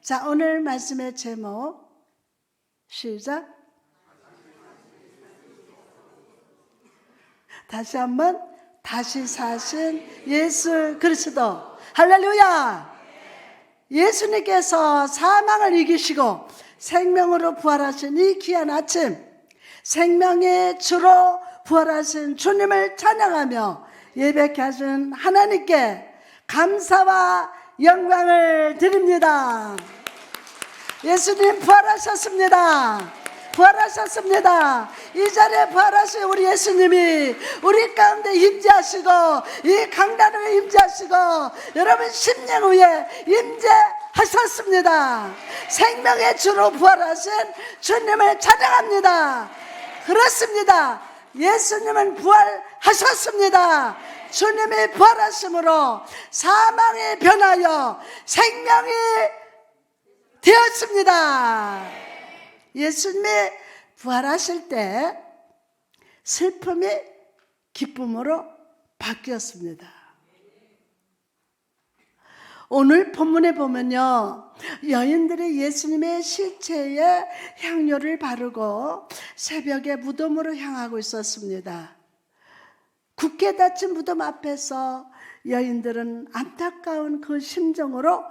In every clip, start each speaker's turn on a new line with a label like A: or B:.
A: 자, 오늘 말씀의 제목 시작. 다시 한번, 다시 사신 예수 그리스도. 할렐루야. 예수님께서 사망을 이기시고 생명으로 부활하신 이 귀한 아침, 생명의 주로 부활하신 주님을 찬양하며 예배케 하신 하나님께 감사와 영광을 드립니다. 예수님 부활하셨습니다. 부활하셨습니다. 이 자리에 부활하신 우리 예수님이 우리 가운데 임재하시고 이 강단을 임재하시고 여러분 10년 후에 임재하셨습니다. 생명의 주로 부활하신 주님을 찬양합니다. 그렇습니다. 예수님은 부활하셨습니다. 주님이 부활하심으로 사망이 변하여 생명이 되었습니다. 예수님이 부활하실 때 슬픔이 기쁨으로 바뀌었습니다. 오늘 본문에 보면요, 여인들이 예수님의 시체에 향료를 바르고 새벽에 무덤으로 향하고 있었습니다. 굳게 닫힌 무덤 앞에서 여인들은 안타까운 그 심정으로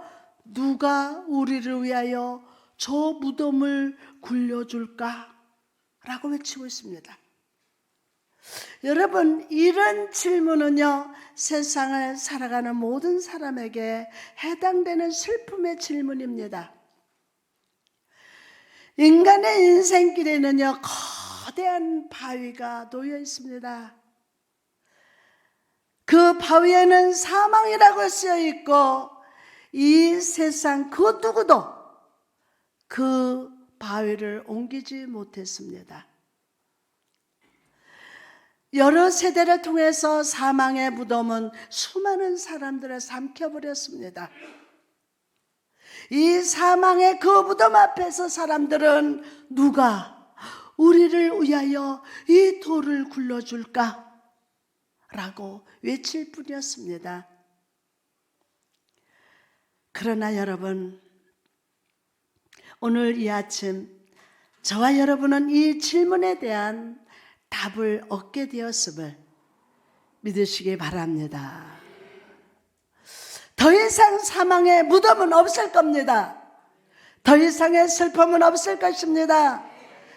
A: 누가 우리를 위하여 저 무덤을 굴려줄까? 라고 외치고 있습니다. 여러분, 이런 질문은요, 세상을 살아가는 모든 사람에게 해당되는 슬픔의 질문입니다. 인간의 인생길에는요, 거대한 바위가 놓여 있습니다. 그 바위에는 사망이라고 쓰여 있고 이 세상 그 누구도 그 바위를 옮기지 못했습니다. 여러 세대를 통해서 사망의 무덤은 수많은 사람들을 삼켜버렸습니다. 이 사망의 그 무덤 앞에서 사람들은 누가 우리를 위하여 이 돌을 굴러줄까? 라고 외칠 뿐이었습니다. 그러나 여러분, 오늘 이 아침 저와 여러분은 이 질문에 대한 답을 얻게 되었음을 믿으시기 바랍니다. 더 이상 사망의 무덤은 없을 겁니다. 더 이상의 슬픔은 없을 것입니다.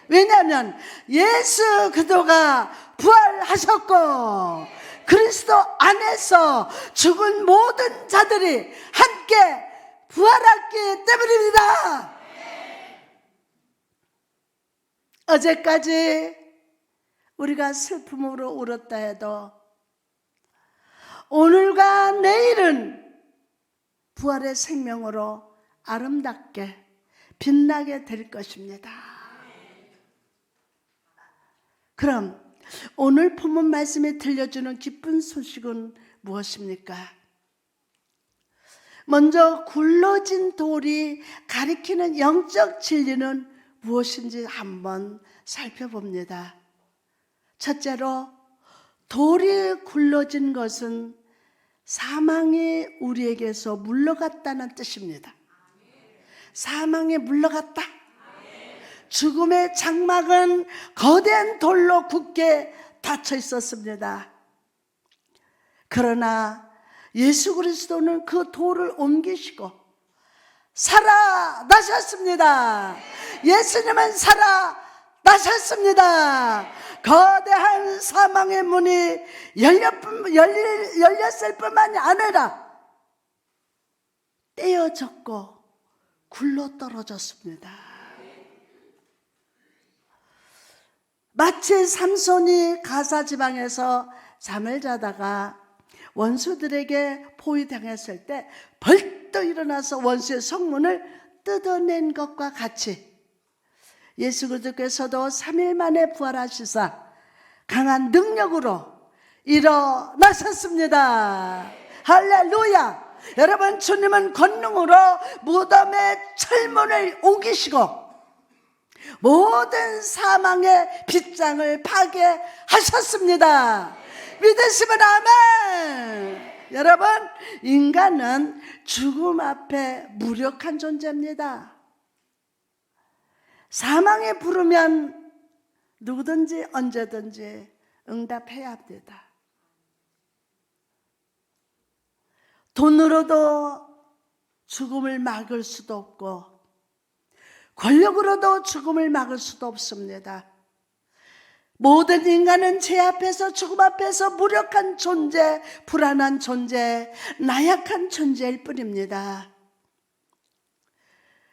A: 왜냐하면 예수 그리스도가 부활하셨고 그리스도 안에서 죽은 모든 자들이 함께 부활했기 때문입니다. 어제까지 우리가 슬픔으로 울었다 해도 오늘과 내일은 부활의 생명으로 아름답게 빛나게 될 것입니다. 그럼 오늘 본문 말씀에 들려주는 기쁜 소식은 무엇입니까? 먼저 굴러진 돌이 가리키는 영적 진리는 무엇인지 한번 살펴봅니다. 첫째로, 돌이 굴러진 것은 사망이 우리에게서 물러갔다는 뜻입니다. 사망이 물러갔다. 죽음의 장막은 거대한 돌로 굳게 닫혀 있었습니다. 그러나 예수 그리스도는 그 돌을 옮기시고 살아나셨습니다. 예수님은 살아나셨습니다. 거대한 사망의 문이 열렸을 뿐만이 아니라 떼어졌고 굴러떨어졌습니다. 마치 삼손이 가사 지방에서 잠을 자다가 원수들에게 포위당했을 때 벌떡 일어나서 원수의 성문을 뜯어낸 것과 같이 예수 그리스도께서도 3일 만에 부활하시사 강한 능력으로 일어나셨습니다. 할렐루야. 여러분, 주님은 권능으로 무덤의 철문을 옮기시고 모든 사망의 빗장을 파괴하셨습니다. 믿으시면 아멘. 여러분, 인간은 죽음 앞에 무력한 존재입니다. 사망에 부르면 누구든지 언제든지 응답해야 합니다. 돈으로도 죽음을 막을 수도 없고 권력으로도 죽음을 막을 수도 없습니다. 모든 인간은 죄 앞에서 죽음 앞에서 무력한 존재, 불안한 존재, 나약한 존재일 뿐입니다.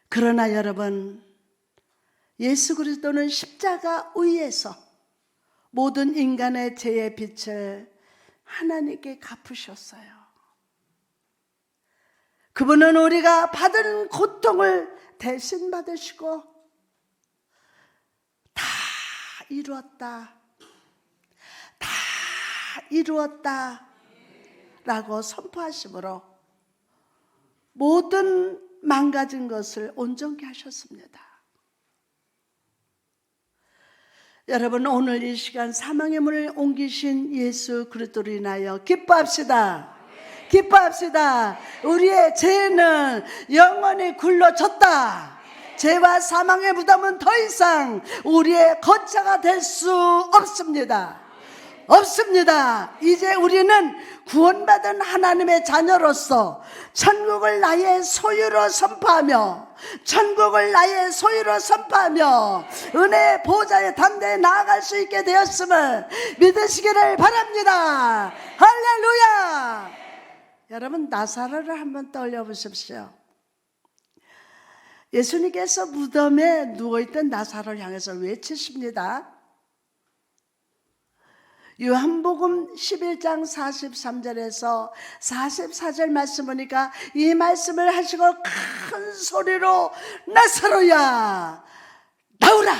A: 그러나 여러분, 예수 그리스도는 십자가 위에서 모든 인간의 죄의 빚을 하나님께 갚으셨어요. 그분은 우리가 받은 고통을 대신 받으시고 다 이루었다, 다 이루었다 라고 선포하심으로 모든 망가진 것을 온전케 하셨습니다. 여러분, 오늘 이 시간 사망의 문을 옮기신 예수 그리스도로 인하여 기뻐합시다. 기뻐합시다. 우리의 죄는 영원히 굴러졌다. 죄와 사망의 부담은 더 이상 우리의 거처가 될 수 없습니다. 없습니다. 이제 우리는 구원받은 하나님의 자녀로서 천국을 나의 소유로 선포하며 천국을 나의 소유로 선포하며 은혜의 보좌에 담대히 나아갈 수 있게 되었음을 믿으시기를 바랍니다. 할렐루야. 여러분, 나사로를 한번 떠올려 보십시오. 예수님께서 무덤에 누워있던 나사로를 향해서 외치십니다. 요한복음 11장 43절에서 44절 말씀 보니까 이 말씀을 하시고 큰 소리로 나사로야 나오라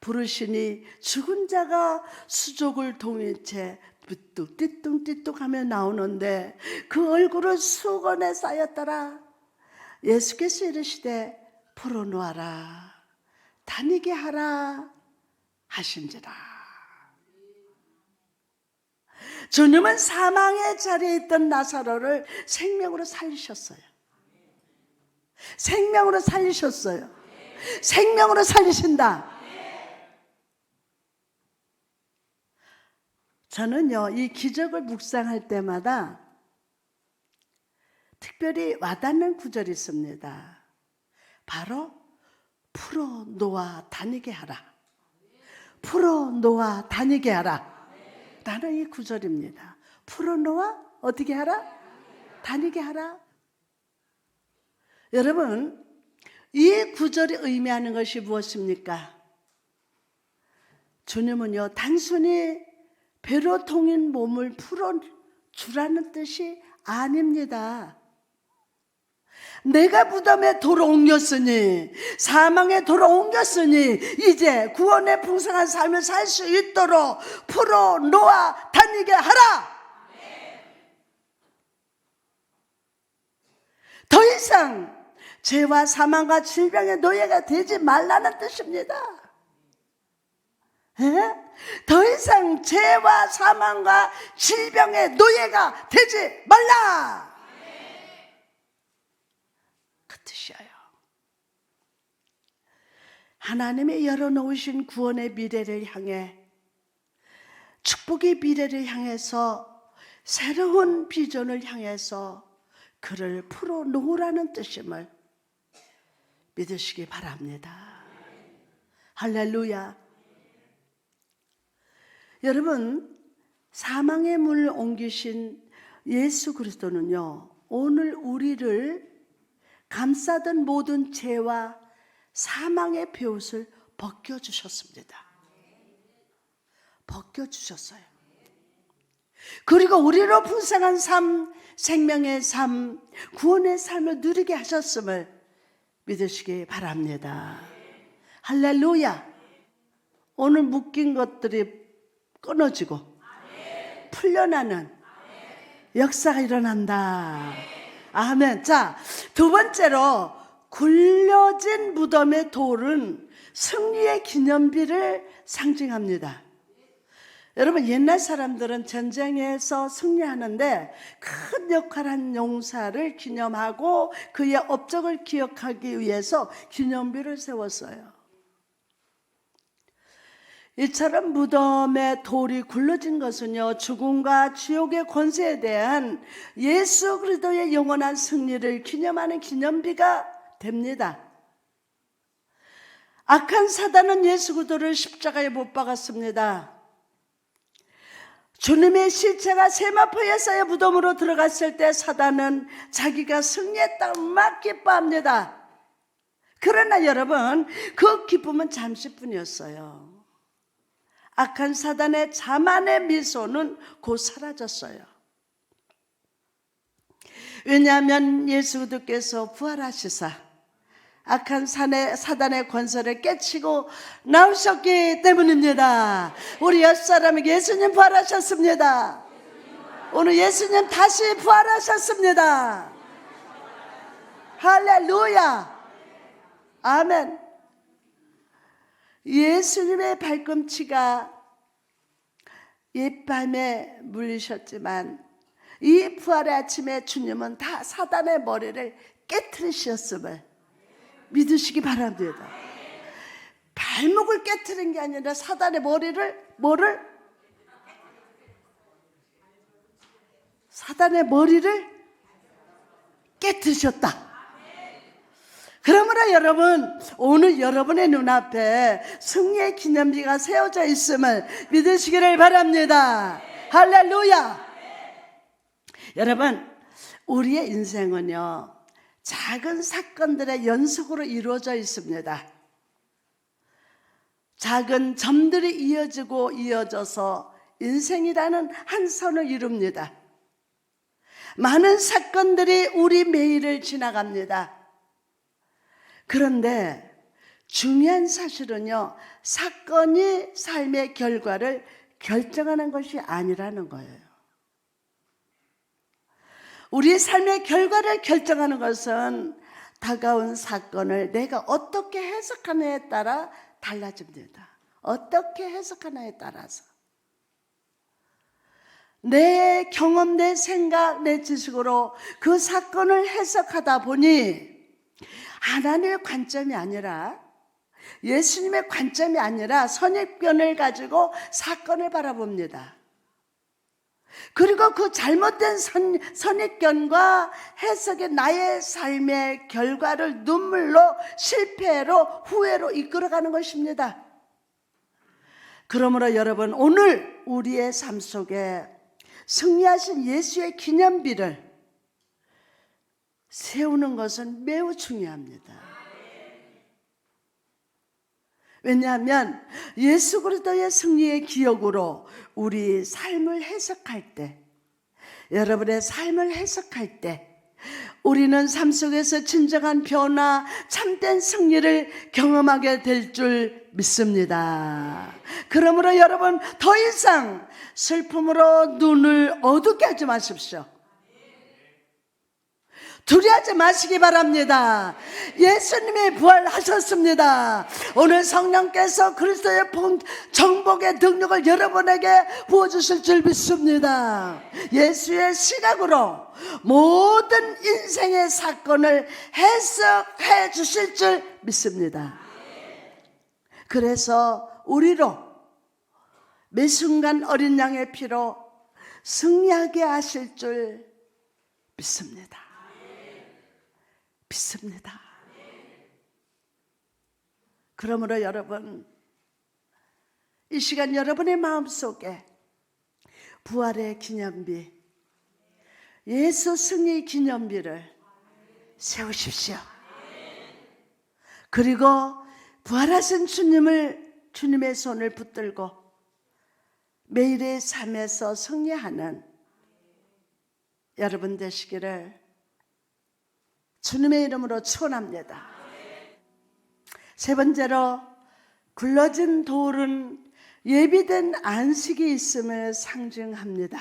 A: 부르시니 죽은 자가 수족을 동인 채 띠뚱띠뚱 하며 나오는데 그 얼굴은 수건에 쌓였더라. 예수께서 이르시되 풀어놓아라 다니게 하라 하신지라. 주님은 사망의 자리에 있던 나사로를 생명으로 살리셨어요. 생명으로 살리셨어요. 생명으로 살리신다. 저는요, 이 기적을 묵상할 때마다 특별히 와닿는 구절이 있습니다. 바로 풀어놓아 다니게 하라. 풀어놓아 다니게 하라. 나는 이 구절입니다. 풀어놓아 어떻게 하라? 다니게 하라. 여러분, 이 구절이 의미하는 것이 무엇입니까? 주님은요, 단순히 배로 통인 몸을 풀어주라는 뜻이 아닙니다. 내가 무덤에 돌아 옮겼으니, 사망에 돌아 옮겼으니 이제 구원의 풍성한 삶을 살 수 있도록 풀어놓아 다니게 하라. 더 이상 죄와 사망과 질병의 노예가 되지 말라는 뜻입니다. 더 이상 죄와 사망과 질병의 노예가 되지 말라. 그 뜻이에요. 하나님이 열어놓으신 구원의 미래를 향해, 축복의 미래를 향해서, 새로운 비전을 향해서 그를 풀어놓으라는 뜻임을 믿으시기 바랍니다. 할렐루야. 여러분, 사망의 문을 옮기신 예수 그리스도는요, 오늘 우리를 감싸던 모든 죄와 사망의 베옷을 벗겨주셨습니다. 벗겨주셨어요. 그리고 우리로 풍성한 삶, 생명의 삶, 구원의 삶을 누리게 하셨음을 믿으시기 바랍니다. 할렐루야. 오늘 묶인 것들이 끊어지고 풀려나는 역사가 일어난다. 아멘. 자, 두 번째로 굴려진 무덤의 돌은 승리의 기념비를 상징합니다. 여러분, 옛날 사람들은 전쟁에서 승리하는데 큰 역할한 용사를 기념하고 그의 업적을 기억하기 위해서 기념비를 세웠어요. 이처럼 무덤에 돌이 굴러진 것은요, 죽음과 지옥의 권세에 대한 예수 그리스도의 영원한 승리를 기념하는 기념비가 됩니다. 악한 사단은 예수 그리스도를 십자가에 못 박았습니다. 주님의 실체가 세마포에 쌓여 무덤으로 들어갔을 때 사단은 자기가 승리했다고 막 기뻐합니다. 그러나 여러분, 그 기쁨은 잠시뿐이었어요. 악한 사단의 자만의 미소는 곧 사라졌어요. 왜냐하면 예수 그리스도께서 부활하시사 악한 사단의 권세를 깨치고 나오셨기 때문입니다. 우리 옆사람에게 예수님 부활하셨습니다. 오늘 예수님 다시 부활하셨습니다. 할렐루야. 아멘. 예수님의 발꿈치가 옛밤에 물리셨지만 이 부활의 아침에 주님은 다 사단의 머리를 깨트리셨음을 믿으시기 바랍니다. 발목을 깨트린 게 아니라 사단의 사단의 머리를 깨트리셨다. 그러므로 여러분, 오늘 여러분의 눈앞에 승리의 기념비가 세워져 있음을 믿으시기를 바랍니다. 할렐루야. 여러분, 우리의 인생은요, 작은 사건들의 연속으로 이루어져 있습니다. 작은 점들이 이어지고 이어져서 인생이라는 한 선을 이룹니다. 많은 사건들이 우리 매일을 지나갑니다. 그런데 중요한 사실은요, 사건이 삶의 결과를 결정하는 것이 아니라는 거예요. 우리 삶의 결과를 결정하는 것은 다가온 사건을 내가 어떻게 해석하느냐에 따라 달라집니다. 어떻게 해석하느냐에 따라서. 내 경험, 내 생각, 내 지식으로 그 사건을 해석하다 보니 하나님의 관점이 아니라, 예수님의 관점이 아니라 선입견을 가지고 사건을 바라봅니다. 그리고 그 잘못된 선입견과 해석에 나의 삶의 결과를 눈물로, 실패로, 후회로 이끌어가는 것입니다. 그러므로 여러분, 오늘 우리의 삶 속에 승리하신 예수의 기념비를 세우는 것은 매우 중요합니다. 왜냐하면 예수 그리스도의 승리의 기억으로 우리 삶을 해석할 때, 여러분의 삶을 해석할 때 우리는 삶 속에서 진정한 변화, 참된 승리를 경험하게 될 줄 믿습니다. 그러므로 여러분, 더 이상 슬픔으로 눈을 어둡게 하지 마십시오. 두려워하지 마시기 바랍니다. 예수님이 부활하셨습니다. 오늘 성령께서 그리스도의 정복의 능력을 여러분에게 부어주실 줄 믿습니다. 예수의 시각으로 모든 인생의 사건을 해석해 주실 줄 믿습니다. 그래서 우리로 매 순간 어린 양의 피로 승리하게 하실 줄 믿습니다. 믿습니다. 그러므로 여러분, 이 시간 여러분의 마음속에 부활의 기념비, 예수 승리 기념비를 세우십시오. 그리고 부활하신 주님의 손을 붙들고 매일의 삶에서 승리하는 여러분 되시기를 주님의 이름으로 축원합니다. 세 번째로, 굴러진 돌은 예비된 안식이 있음을 상징합니다.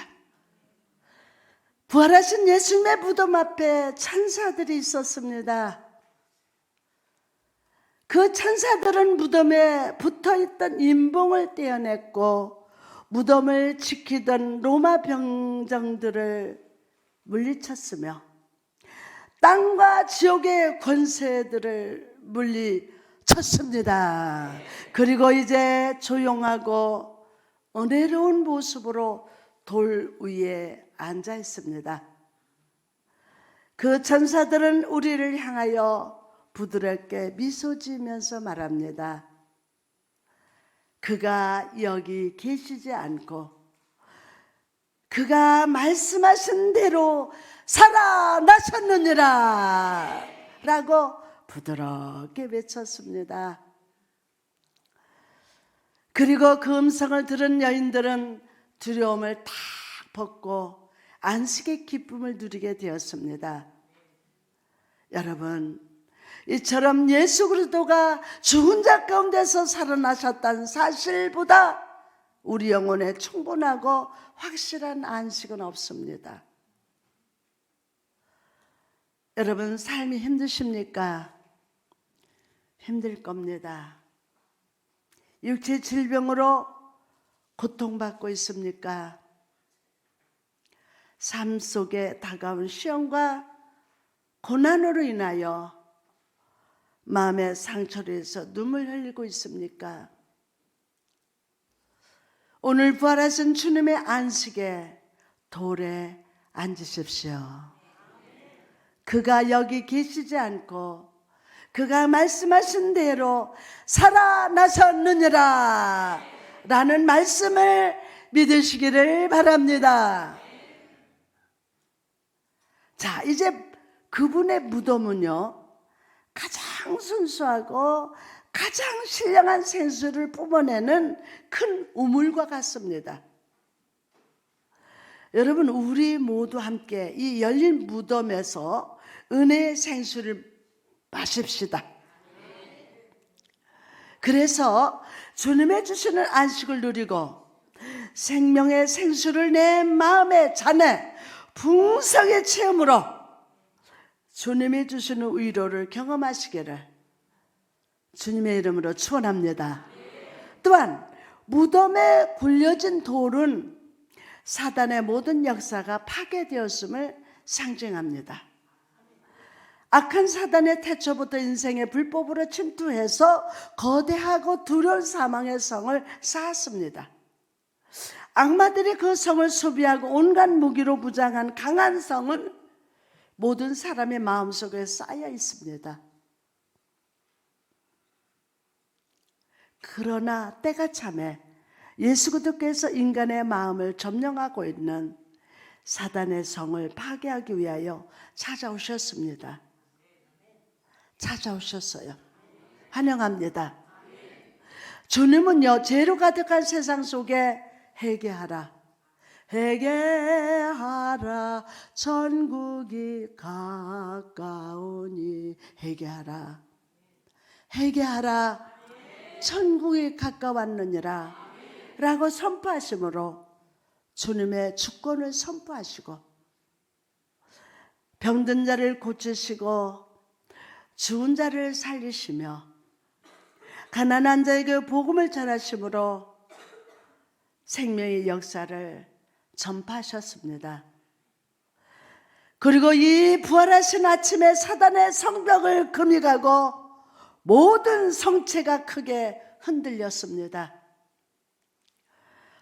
A: 부활하신 예수님의 무덤 앞에 천사들이 있었습니다. 그 천사들은 무덤에 붙어있던 인봉을 떼어냈고 무덤을 지키던 로마 병정들을 물리쳤으며 땅과 지옥의 권세들을 물리쳤습니다. 그리고 이제 조용하고 은혜로운 모습으로 돌 위에 앉아 있습니다. 그 천사들은 우리를 향하여 부드럽게 미소 지으면서 말합니다. 그가 여기 계시지 않고 그가 말씀하신 대로 살아나셨느니라 라고 부드럽게 외쳤습니다. 그리고 그 음성을 들은 여인들은 두려움을 탁 벗고 안식의 기쁨을 누리게 되었습니다. 여러분, 이처럼 예수 그리스도가 죽은 자 가운데서 살아나셨다는 사실보다 우리 영혼에 충분하고 확실한 안식은 없습니다. 여러분, 삶이 힘드십니까? 힘들 겁니다. 육체 질병으로 고통받고 있습니까? 삶 속에 다가온 시험과 고난으로 인하여 마음의 상처로 해서 눈물 흘리고 있습니까? 오늘 부활하신 주님의 안식에 돌에 앉으십시오. 그가 여기 계시지 않고 그가 말씀하신 대로 살아나셨느니라 라는 말씀을 믿으시기를 바랍니다. 자, 이제 그분의 무덤은요, 가장 순수하고 가장 신령한 생수를 뿜어내는 큰 우물과 같습니다. 여러분, 우리 모두 함께 이 열린 무덤에서 은혜의 생수를 마십시다. 그래서 주님의 주시는 안식을 누리고 생명의 생수를 내 마음의 잔에 풍성의 체험으로 주님이 주시는 위로를 경험하시기를 주님의 이름으로 축원합니다. 또한 무덤에 굴려진 돌은 사단의 모든 역사가 파괴되었음을 상징합니다. 악한 사단의 태초부터 인생의 불법으로 침투해서 거대하고 두려운 사망의 성을 쌓았습니다. 악마들이 그 성을 수비하고 온갖 무기로 무장한 강한 성은 모든 사람의 마음속에 쌓여 있습니다. 그러나 때가 참에 예수 그리스도께서 인간의 마음을 점령하고 있는 사단의 성을 파괴하기 위하여 찾아오셨습니다. 찾아오셨어요. 환영합니다. 주님은요, 죄로 가득한 세상 속에 회개하라, 회개하라, 천국이 가까우니 회개하라, 회개하라, 천국이 가까웠느니라 라고 선포하심으로 주님의 주권을 선포하시고 병든 자를 고치시고 죽은 자를 살리시며 가난한 자에게 복음을 전하심으로 생명의 역사를 전파하셨습니다. 그리고 이 부활하신 아침에 사단의 성벽을 금이가고 모든 성체가 크게 흔들렸습니다.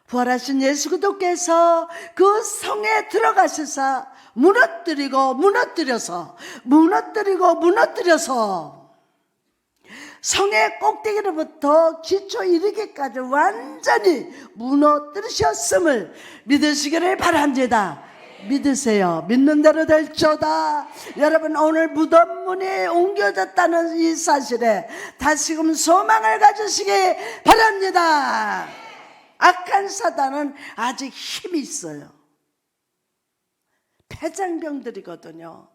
A: 부활하신 예수 그리스도께서 그 성에 들어가셔서 무너뜨려서 성의 꼭대기로부터 기초 이르기까지 완전히 무너뜨리셨음을 믿으시기를 바랍니다. 믿으세요. 믿는 대로 될지어다. 여러분, 오늘 무덤 문이 옮겨졌다는 이 사실에 다시금 소망을 가지시기 바랍니다. 악한 사단은 아직 힘이 있어요. 폐장병들이거든요.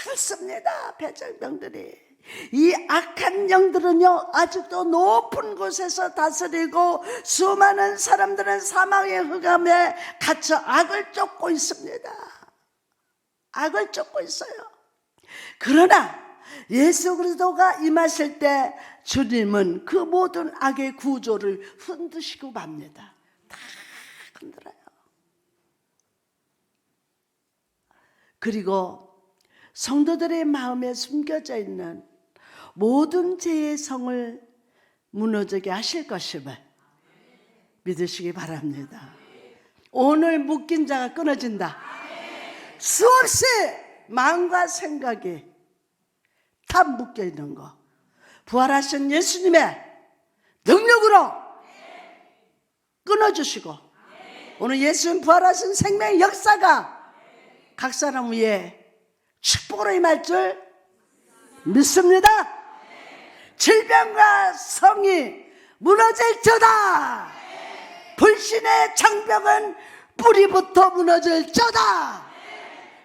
A: 그렇습니다. 폐장병들이. 이 악한 영들은요, 아직도 높은 곳에서 다스리고 수많은 사람들은 사망의 흑암에 갇혀 악을 쫓고 있습니다. 악을 쫓고 있어요. 그러나 예수 그리스도가 임하실 때 주님은 그 모든 악의 구조를 흔드시고 맙니다. 다 흔들어요. 그리고 성도들의 마음에 숨겨져 있는 모든 죄의 성을 무너지게 하실 것임을 믿으시기 바랍니다. 오늘 묶인 자가 끊어진다. 수없이 마음과 생각이 다 묶여 있는 거 부활하신 예수님의 능력으로 끊어주시고 오늘 예수님 부활하신 생명의 역사가 각 사람 위에 축복으로 임할 줄 믿습니다. 질병과 성이 무너질지어다. 불신의 장벽은 뿌리부터 무너질지어다.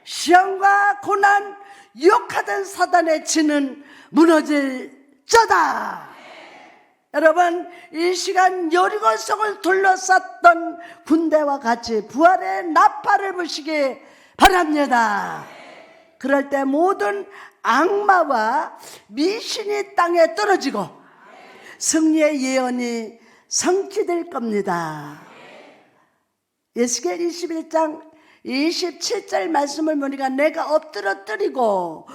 A: 시험과 고난, 유혹하던 사단의 진은 무너질지어다. 여러분, 이 시간 여리고성을 둘러쌌던 군대와 같이 부활의 나팔을 부시기 바랍니다. 그럴 때 모든 악마와 미신이 땅에 떨어지고 승리의 예언이 성취될 겁니다. 예수겔 21장 27절 말씀을 보니까 내가 엎드러뜨리고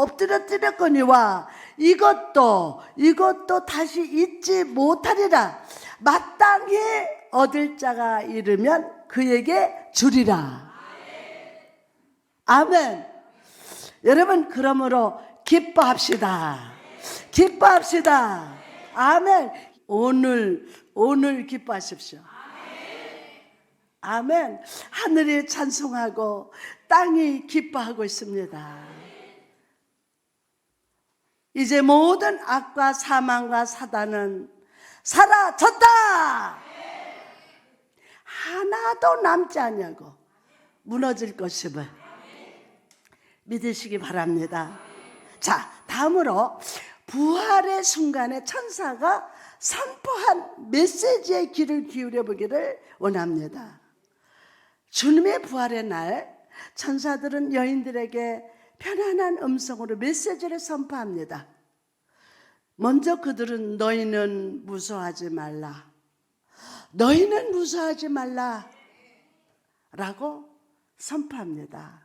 A: 엎드러뜨렸거니와 이것도 다시 잊지 못하리라. 마땅히 얻을 자가 이르면 그에게 주리라. 아멘. 여러분, 그러므로 기뻐합시다. 기뻐합시다. 아멘. 오늘 기뻐하십시오. 아멘. 하늘이 찬송하고 땅이 기뻐하고 있습니다. 이제 모든 악과 사망과 사단은 사라졌다. 하나도 남지 않냐고 무너질 것임을 믿으시기 바랍니다. 자, 다음으로 부활의 순간에 천사가 선포한 메시지에 귀를 기울여 보기를 원합니다. 주님의 부활의 날 천사들은 여인들에게 편안한 음성으로 메시지를 선포합니다. 먼저 그들은 너희는 무서워하지 말라. 너희는 무서워하지 말라 라고 선포합니다.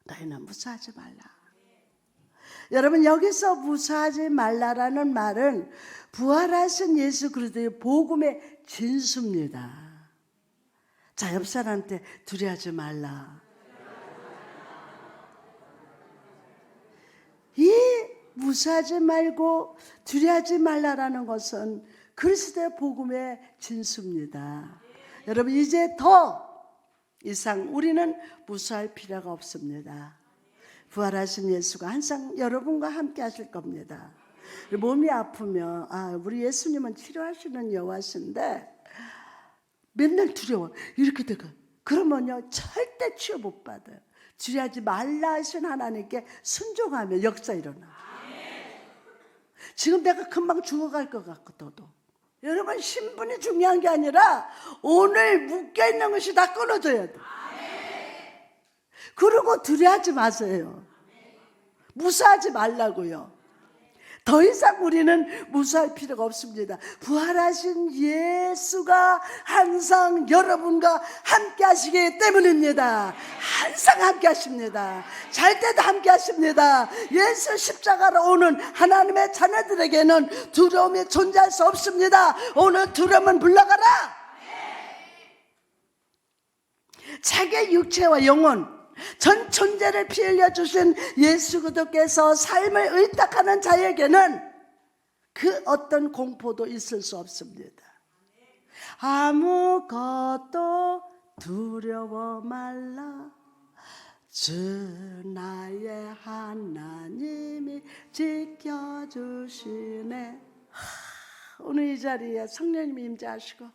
A: 너희는 무서워하지 말라. 여러분, 여기서 무서워하지 말라라는 말은 부활하신 예수 그리스도의 복음의 진수입니다. 자, 옆 사람한테 두려워하지 말라. 이 무서워하지 말고 두려워하지 말라라는 것은 그리스도의 복음의 진수입니다. 여러분, 이제 더 이상 우리는 무서워할 필요가 없습니다. 부활하신 예수가 항상 여러분과 함께 하실 겁니다. 몸이 아프면 우리 예수님은 치료하시는 여호와신데 맨날 두려워 이렇게 되고 그러면요 절대 치유 못 받아요. 두려워하지 말라 하신 하나님께 순종하면 역사 일어나. 지금 내가 금방 죽어갈 것 같고도 여러분, 신분이 중요한 게 아니라 오늘 묶여있는 것이 다 끊어져야 돼. 그리고 두려워하지 마세요. 무서워하지 말라고요. 더 이상 우리는 무서워할 필요가 없습니다. 부활하신 예수가 항상 여러분과 함께 하시기 때문입니다. 항상 함께 하십니다. 잘 때도 함께 하십니다. 예수 십자가로 오는 하나님의 자녀들에게는 두려움이 존재할 수 없습니다. 오늘 두려움은 물러가라. 자기의 육체와 영혼 전 존재를 피 흘려 주신 예수 그리스도께서 삶을 의탁하는 자에게는 그 어떤 공포도 있을 수 없습니다. 아무것도 두려워 말라. 주 나의 하나님이 지켜주시네. 오늘 이 자리에 성령님이 임재하시고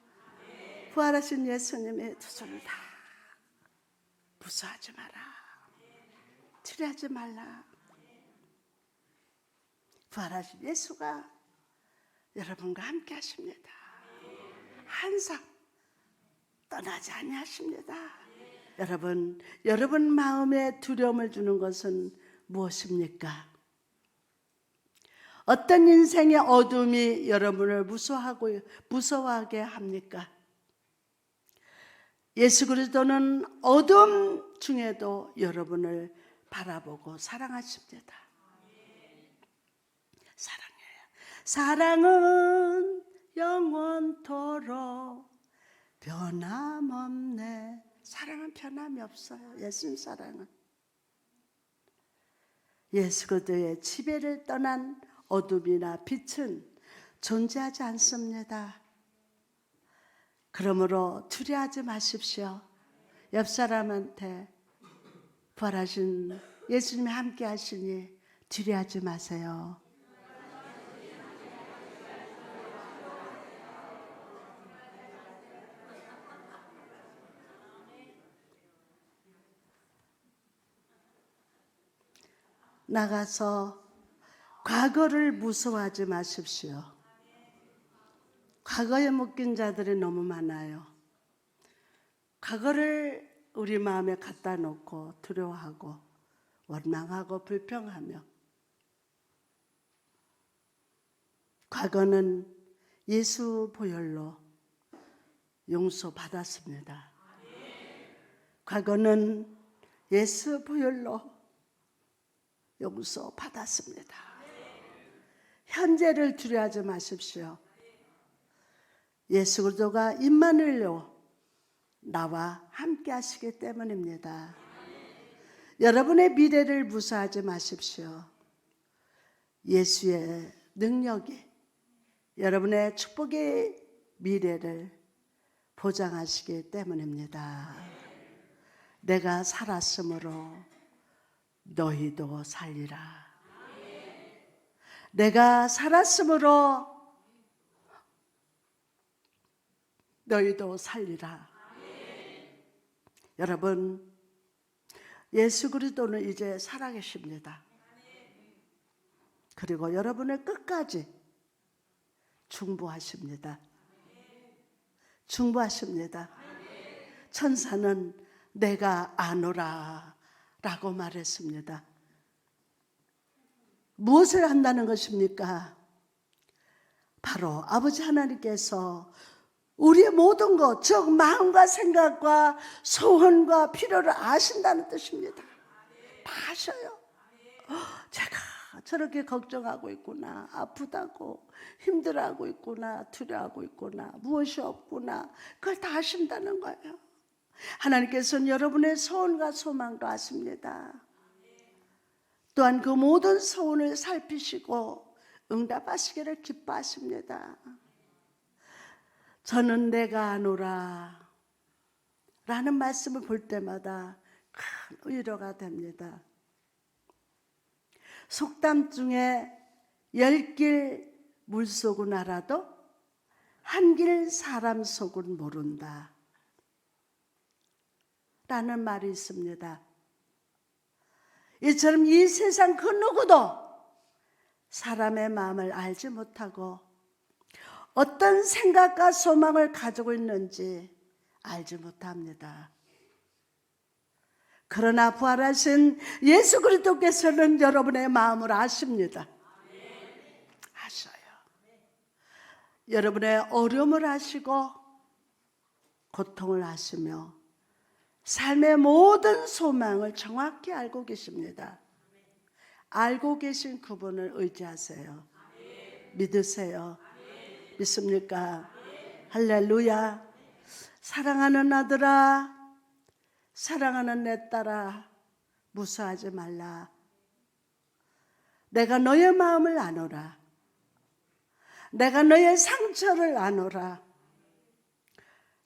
A: 부활하신 예수님의 두 손을 다 무서워하지 마라. 두려워하지 말라. 부활하신 예수가 여러분과 함께 하십니다. 항상 떠나지 아니하십니다. 여러분 마음에 두려움을 주는 것은 무엇입니까? 어떤 인생의 어둠이 여러분을 무서워하게 합니까? 예수 그리스도는 어둠 중에도 여러분을 바라보고 사랑하십니다. 사랑은 영원토록 변함없네. 사랑은 변함이 없어요. 예수님 사랑은. 예수 그리스도의 지배를 떠난 어둠이나 빛은 존재하지 않습니다. 그러므로 두려워하지 마십시오. 옆 사람한테 부활하신 예수님이 함께 하시니 두려워하지 마세요. 나가서 과거를 무서워하지 마십시오. 과거에 묶인 자들이 너무 많아요. 과거를 우리 마음에 갖다 놓고 두려워하고 원망하고 불평하며, 과거는 예수 보혈로 용서받았습니다. 과거는 예수 보혈로 용서받았습니다. 현재를 두려워하지 마십시오. 예수 그리스도가 임마누엘로 나와 함께 하시기 때문입니다. 여러분의 미래를 무서워하지 마십시오. 예수의 능력이 여러분의 축복의 미래를 보장하시기 때문입니다. 내가 살았으므로 너희도 살리라. 내가 살았으므로 너희도 살리라. 여러분, 예수 그리스도는 이제 살아계십니다. 그리고 여러분을 끝까지 중보하십니다. 중보하십니다. 천사는 내가 아노라 라고 말했습니다. 무엇을 한다는 것입니까? 바로 아버지 하나님께서 우리의 모든 것, 즉 마음과 생각과 소원과 필요를 아신다는 뜻입니다. 다 아셔요. 제가 저렇게 걱정하고 있구나, 아프다고 힘들어하고 있구나, 두려워하고 있구나, 무엇이 없구나, 그걸 다 아신다는 거예요. 하나님께서는 여러분의 소원과 소망도 아십니다. 또한 그 모든 소원을 살피시고 응답하시기를 기뻐하십니다. 저는 내가 아노라 라는 말씀을 볼 때마다 큰 위로가 됩니다. 속담 중에 10길 물속은 알아도 한 길 사람 속은 모른다 라는 말이 있습니다. 이처럼 이 세상 그 누구도 사람의 마음을 알지 못하고 어떤 생각과 소망을 가지고 있는지 알지 못합니다. 그러나 부활하신 예수 그리스도께서는 여러분의 마음을 아십니다. 아셔요. 여러분의 어려움을 아시고 고통을 아시며 삶의 모든 소망을 정확히 알고 계십니다. 알고 계신 그분을 의지하세요. 믿으세요. 믿습니까? 할렐루야. 사랑하는 아들아, 사랑하는 내 딸아, 무서워하지 말라. 내가 너의 마음을 아노라. 내가 너의 상처를 아노라.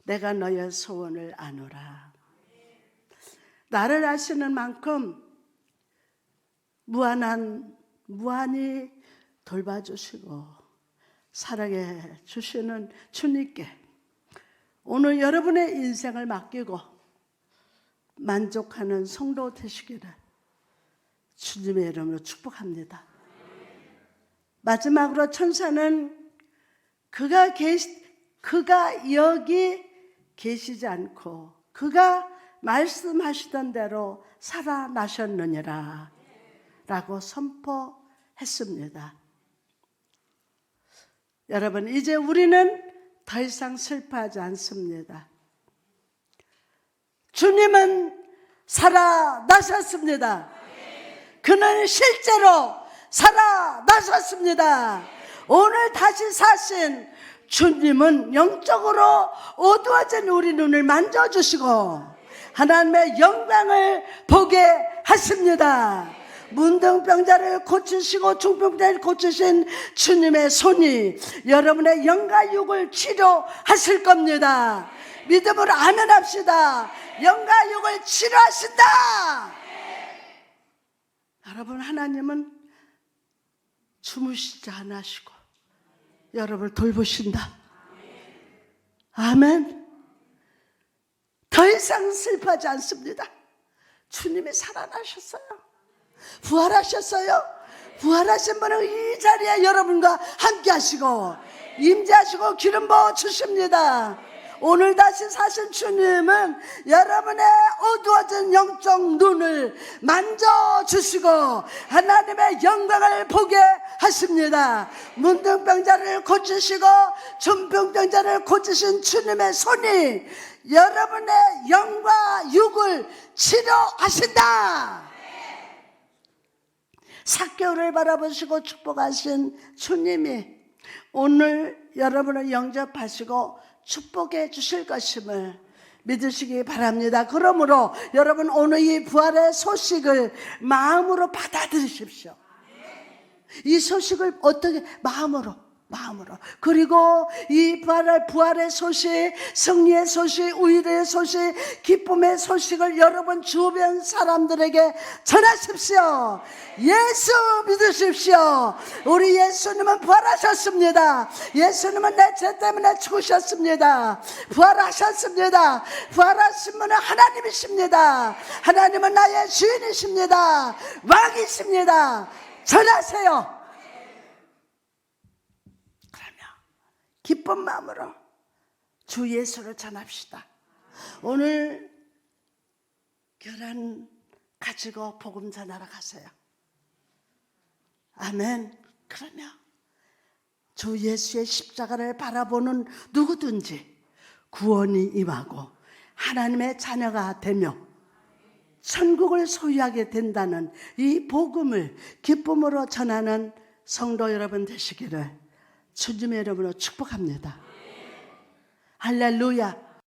A: 내가 너의 소원을 아노라. 나를 아시는 만큼 무한히 돌봐주시고 사랑해 주시는 주님께 오늘 여러분의 인생을 맡기고 만족하는 성도 되시기를 주님의 이름으로 축복합니다. 마지막으로 천사는 그가 여기 계시지 않고 그가 말씀하시던 대로 살아나셨느니라 라고 선포했습니다. 여러분, 이제 우리는 더 이상 슬퍼하지 않습니다. 주님은 살아나셨습니다. 그는 실제로 살아나셨습니다. 오늘 다시 사신 주님은 영적으로 어두워진 우리 눈을 만져주시고 하나님의 영광을 보게 하십니다. 문둥병자를 고치시고 중풍병자를 고치신 주님의 손이 여러분의 영과 육을 치료하실 겁니다. 믿음으로 아멘합시다. 영과 육을 치료하신다. 여러분, 하나님은 주무시지 않으시고 여러분을 돌보신다. 아멘. 더 이상 슬퍼하지 않습니다. 주님이 살아나셨어요. 부활하셨어요. 부활하신 분은 이 자리에 여러분과 함께 하시고 임재하시고 기름 부어 주십니다. 오늘 다시 사신 주님은 여러분의 어두워진 영적 눈을 만져주시고 하나님의 영광을 보게 하십니다. 문둥병자를 고치시고 중풍병자를 고치신 주님의 손이 여러분의 영과 육을 치료하신다. 삭개오를 바라보시고 축복하신 주님이 오늘 여러분을 영접하시고 축복해 주실 것임을 믿으시기 바랍니다. 그러므로 여러분, 오늘 이 부활의 소식을 마음으로 받아들이십시오. 이 소식을 어떻게? 마음으로. 그리고 이 부활의 소식, 승리의 소식, 우일의 소식, 기쁨의 소식을 여러분 주변 사람들에게 전하십시오. 예수 믿으십시오. 우리 예수님은 부활하셨습니다. 예수님은 내 죄 때문에 죽으셨습니다. 부활하셨습니다. 부활하신 분은 하나님이십니다. 하나님은 나의 주인이십니다. 왕이십니다. 전하세요. 기쁜 마음으로 주 예수를 전합시다. 오늘 결혼 가지고 복음 전하러 가세요. 아멘. 그러면 주 예수의 십자가를 바라보는 누구든지 구원이 임하고 하나님의 자녀가 되며 천국을 소유하게 된다는 이 복음을 기쁨으로 전하는 성도 여러분 되시기를 주님의 이름으로 축복합니다. 할렐루야.